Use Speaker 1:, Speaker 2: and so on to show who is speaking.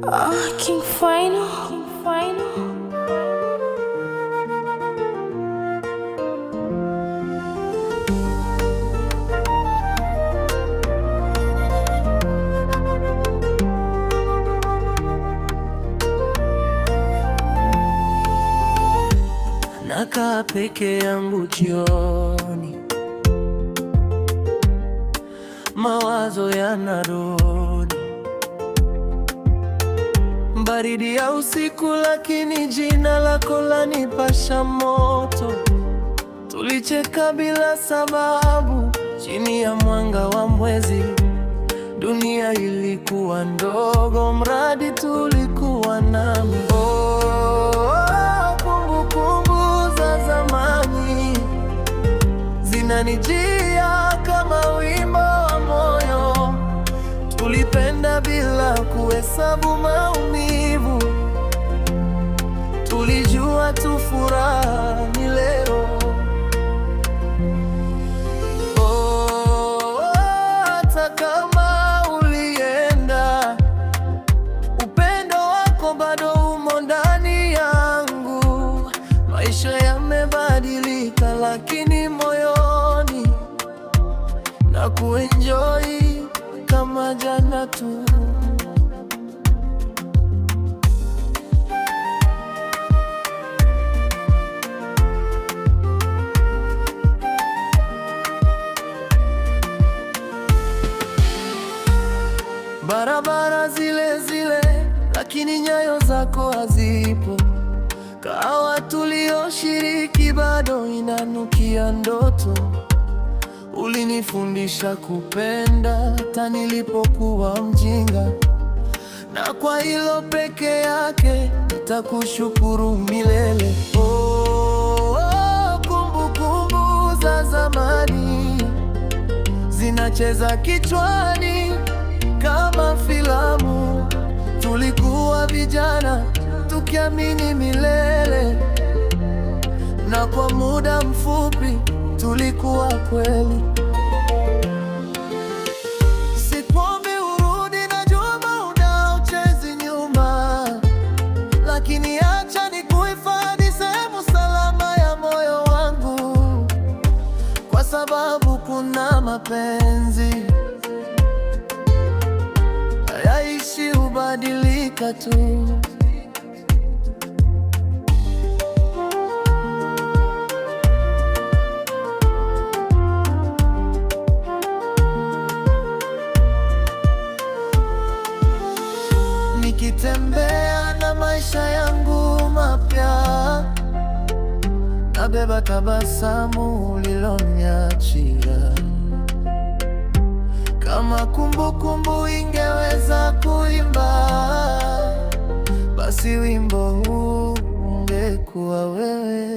Speaker 1: King Final.
Speaker 2: Nakaa peke yangu jioni, mawazo yanarudi, baridi ya usiku, lakini jina lako lanipasha moto. Tulicheka bila sababu chini ya mwanga wa mwezi, dunia ilikuwa ndogo, mradi tulikuwa nami. Kumbukumbu za zamani zinanijia kama wimbo wa moyo. Tulipenda bila kuhesabu maumivu, tulijua tu furaha ni leo. Hata kama ulienda, upendo wako bado umo ndani yangu. Maisha yamebadilika, lakini moyoni na kuenjoy kama jana tu. Barabara zile zile, lakini nyayo zako hazipo. Kahawa tulioshiriki bado inanukia ndoto. Ulinifundisha kupenda hata nilipokuwa mjinga, na kwa hilo peke yake nitakushukuru milele. Kumbukumbu za zamani zinacheza kichwani kama filamu. Tulikuwa vijana tukiamini milele, na kwa muda mfupi tulikuwa kweli. Sikuombi urudi, najua muda hauchezi nyuma, lakini acha nikuhifadhi sehemu salama ya moyo wangu, kwa sababu kuna mapenzi hayaishi, hubadilika tu. Nikitembea na maisha yangu mapya, nabeba tabasamu uliloniachia. Kama kumbukumbu ingeweza kuimba, basi wimbo huu ungekuwa wewe.